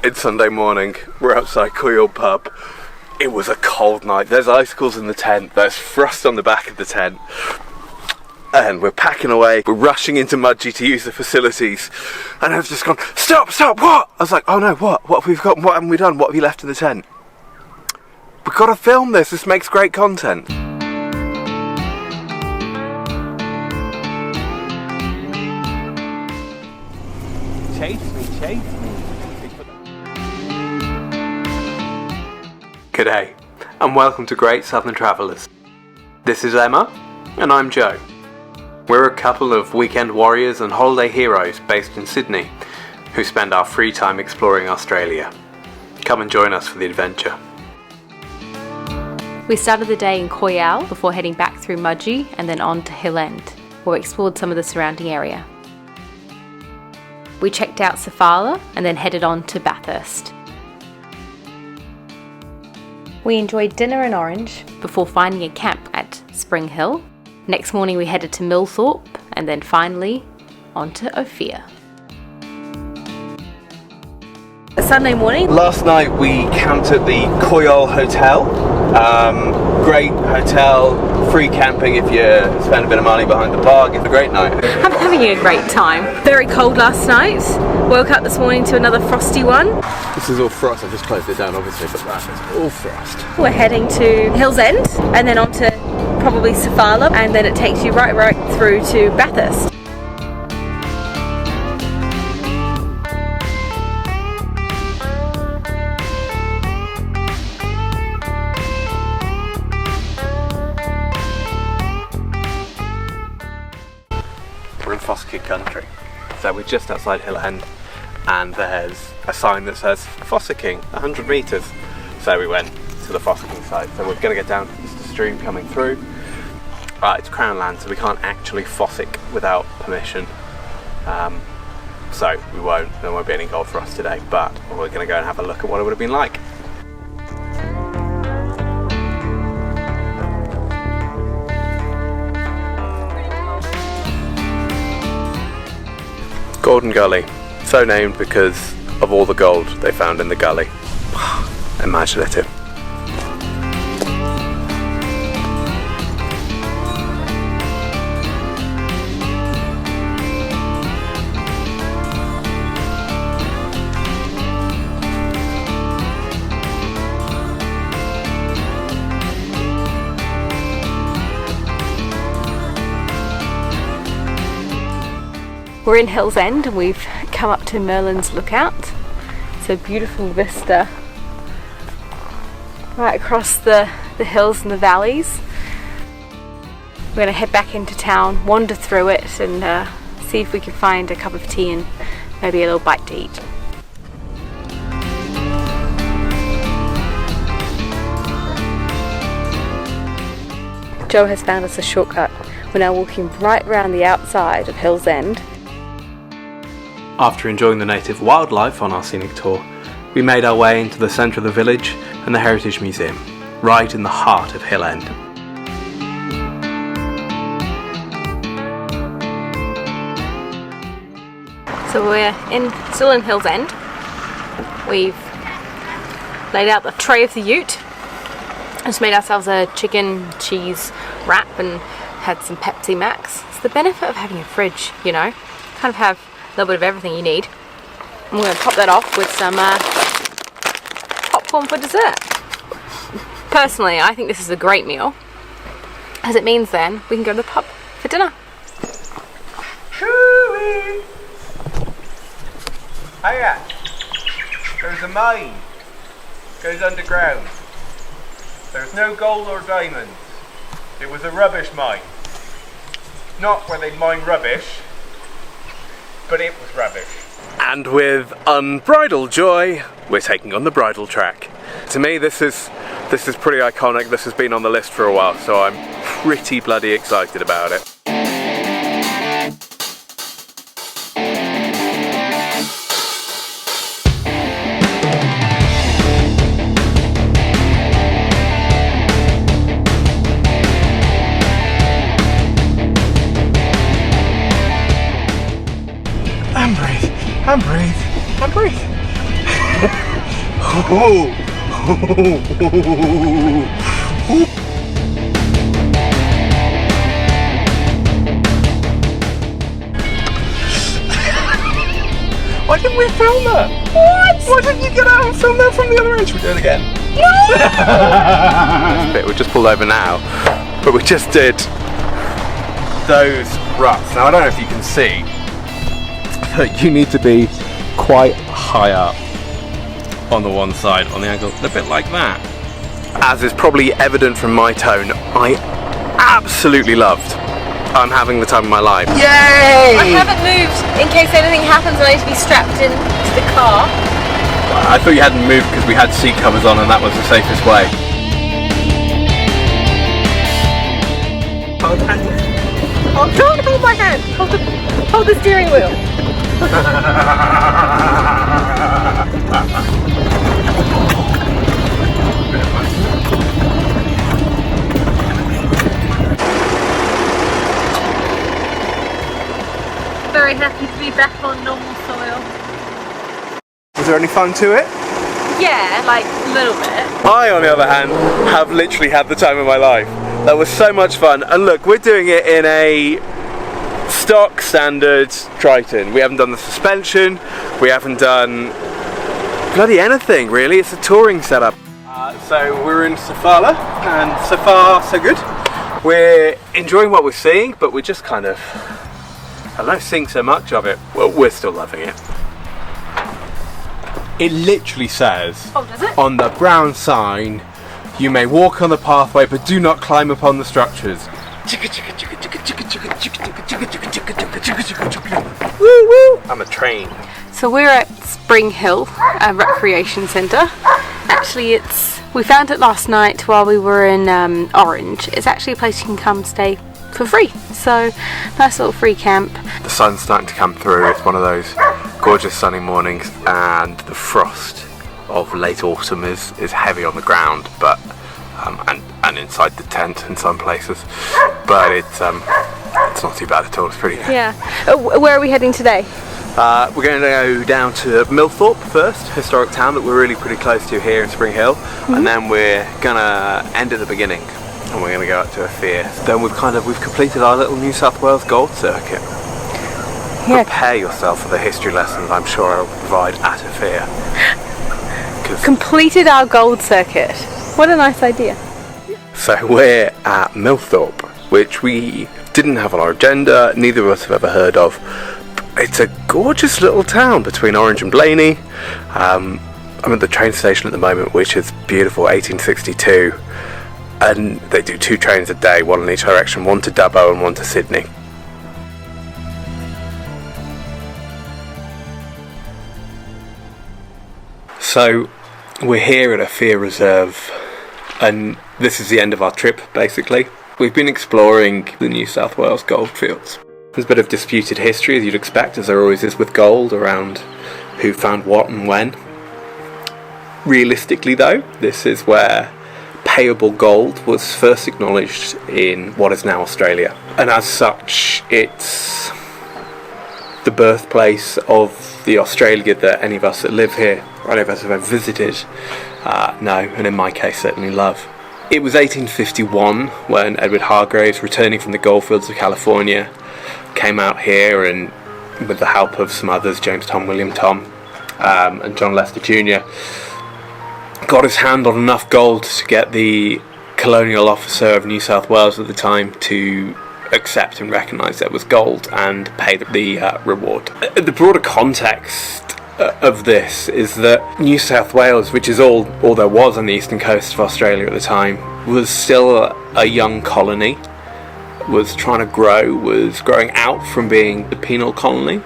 It's Sunday morning, we're outside Cooyal pub. It was a cold night, there's icicles in the tent, there's frost on the back of the tent. And we're packing away, we're rushing into Mudgee to use the facilities. And I've just gone, stop, what? I was like, oh no, what have we got, what haven't we done, what have you left in the tent? We've got to film this makes great content. Chase me. G'day, and welcome to Great Southern Travellers. This is Emma, and I'm Joe. We're a couple of weekend warriors and holiday heroes based in Sydney, who spend our free time exploring Australia. Come and join us for the adventure. We started the day in Cooyal before heading back through Mudgee and then on to Hill End, where we explored some of the surrounding area. We checked out Sofala and then headed on to Bathurst. We enjoyed dinner in Orange before finding a camp at Spring Hill. Next morning we headed to Millthorpe and then finally on to Ophir. Sunday morning. Last night we camped at the Cooyal Hotel. Great hotel, free camping if you spend a bit of money behind the bar. It's a great night. I'm having a great time. Very cold last night. Woke up this morning to another frosty one. This is all frost. I've just closed it down obviously, but that is all frost. We're heading to Hill's End and then on to probably Sofala, and then it takes you right through to Bathurst. We're in Fossick country, so we're just outside Hill End, and there's a sign that says Fossicking 100 metres. So we went to the Fossicking side. So we're going to get down to the stream coming through. It's Crown land, so we can't actually Fossick without permission. So we won't. There won't be any gold for us today, but we're going to go and have a look at what it would have been like. Golden Gully, so named because of all the gold they found in the gully. Imaginative. We're in Hill's End and we've come up to Merlin's lookout. It's a beautiful vista right across the hills and the valleys. We're going to head back into town, wander through it and see if we can find a cup of tea and maybe a little bite to eat. Joe has found us a shortcut. We're now walking right around the outside of Hill's End. After enjoying the native wildlife on our scenic tour, we made our way into the centre of the village and the Heritage Museum, right in the heart of Hill End. So we're still in Hill's End. We've laid out the tray of the ute. Just made ourselves a chicken cheese wrap and had some Pepsi Max. It's the benefit of having a fridge, you know. Kind of have a little bit of everything you need. And we're going to top that off with some popcorn for dessert. Personally, I think this is a great meal, as it means then we can go to the pub for dinner. Cooey! Hiya! There's a mine. Goes underground. There's no gold or diamonds. It was a rubbish mine. Not where they mine rubbish, but it was rubbish. And with unbridled joy, we're taking on the Bridle Track. To me, this is pretty iconic. This has been on the list for a while, so I'm pretty bloody excited about it. And breathe. Why didn't we film that? What? Why didn't you get out and film that from the other end? Should we do it again? No! This bit, we just pulled over now, but we just did those ruts. Now I don't know if you can see, but you need to be quite high up on the one side, on the angle, a bit like that. As is probably evident from my tone, I absolutely loved. I'm having the time of my life. Yay! I haven't moved in case anything happens and I need to be strapped into the car. I thought you hadn't moved because we had seat covers on and that was the safest way. Hold hand. Oh, don't hold my hand. Hold the steering wheel. Very happy to be back on normal soil. Was there any fun to it? Yeah, like a little bit. I, on the other hand, have literally had the time of my life. That was so much fun. And look, we're doing it in a stock standard Triton. We haven't done the suspension. We haven't done bloody anything, really. It's a touring setup. So we're in Sofala, and so far, so good. We're enjoying what we're seeing, but we're just kind of, I don't know, seeing so much of it. Well, we're still loving it. It literally says, oh, does it? On the brown sign, you may walk on the pathway, but do not climb upon the structures. Woo woo! I'm a train. So we're at Spring Hill Recreation Centre. Actually, we found it last night while we were in Orange. It's actually a place you can come stay for free. So nice little free camp. The sun's starting to come through. It's one of those gorgeous sunny mornings, and the frost of late autumn is heavy on the ground, but and inside the tent in some places. But it's not too bad at all. It's pretty good. Yeah. Where are we heading today? We're going to go down to Millthorpe first, historic town that we're really pretty close to here in Spring Hill, and then we're gonna end at the beginning, and we're gonna go up to Ophir. Then we've completed our little New South Wales gold circuit. Yeah. Prepare yourself for the history lessons I'm sure I'll provide at Ophir. Completed our gold circuit. What a nice idea. So we're at Millthorpe, which we didn't have on our agenda, neither of us have ever heard of. It's a gorgeous little town between Orange and Blaney. I'm at the train station at the moment, which is beautiful, 1862. And they do 2 trains a day, one in each direction, one to Dubbo and one to Sydney. So we're here at Ophir Reserve, and this is the end of our trip, basically. We've been exploring the New South Wales goldfields. There's a bit of disputed history, as you'd expect, as there always is with gold, around who found what and when. Realistically though, this is where payable gold was first acknowledged in what is now Australia. And as such, it's the birthplace of the Australia that any of us that live here, or any of us have ever visited, know, and in my case certainly love. It was 1851 when Edward Hargraves, returning from the goldfields of California, came out here, and with the help of some others, James Tom, William Tom, and John Lester Jr., got his hand on enough gold to get the colonial officer of New South Wales at the time to accept and recognise that it was gold and pay the reward. The broader context of this is that New South Wales, which is all there was on the eastern coast of Australia at the time, was still a young colony, was trying to grow, was growing out from being a penal colony.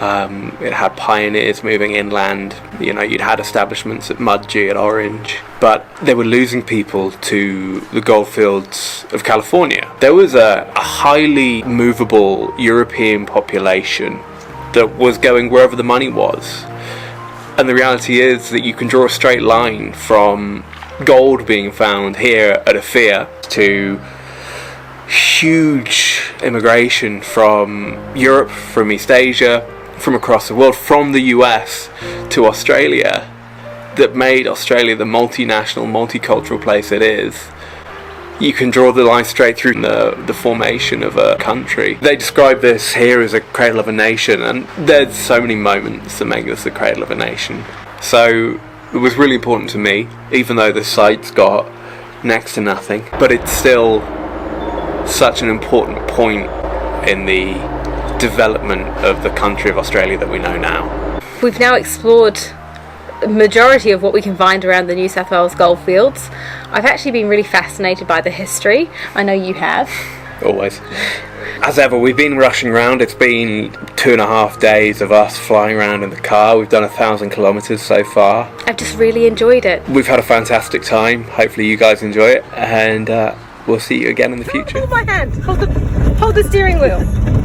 It had pioneers moving inland, you'd had establishments at Mudgee, at Orange, but they were losing people to the goldfields of California. There was a highly movable European population that was going wherever the money was. And the reality is that you can draw a straight line from gold being found here at Ophir to huge immigration from Europe, from East Asia, from across the world, from the US to Australia, that made Australia the multinational, multicultural place it is, you can draw the line straight through the formation of a country. They describe this here as a cradle of a nation, and there's so many moments that make this the cradle of a nation. So it was really important to me, even though the site's got next to nothing, but it's still such an important point in the development of the country of Australia that we know now. We've now explored a majority of what we can find around the New South Wales goldfields. I've actually been really fascinated by the history. I know you have. Always. As ever, we've been rushing around. It's been 2.5 days of us flying around in the car. We've done 1,000 kilometres so far. I've just really enjoyed it. We've had a fantastic time. Hopefully you guys enjoy it, and we'll see you again in the future. Hold my hand. Hold the steering wheel.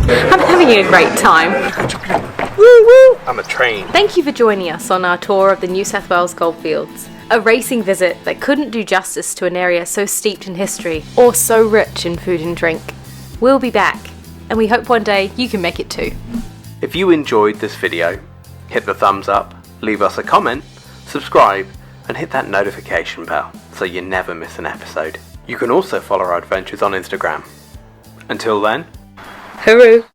I'm having a great time. Woo woo! I'm a train. Thank you for joining us on our tour of the New South Wales goldfields. A racing visit that couldn't do justice to an area so steeped in history or so rich in food and drink. We'll be back, and we hope one day you can make it too. If you enjoyed this video, hit the thumbs up, leave us a comment, subscribe, and hit that notification bell so you never miss an episode. You can also follow our adventures on Instagram. Until then, Hooroo!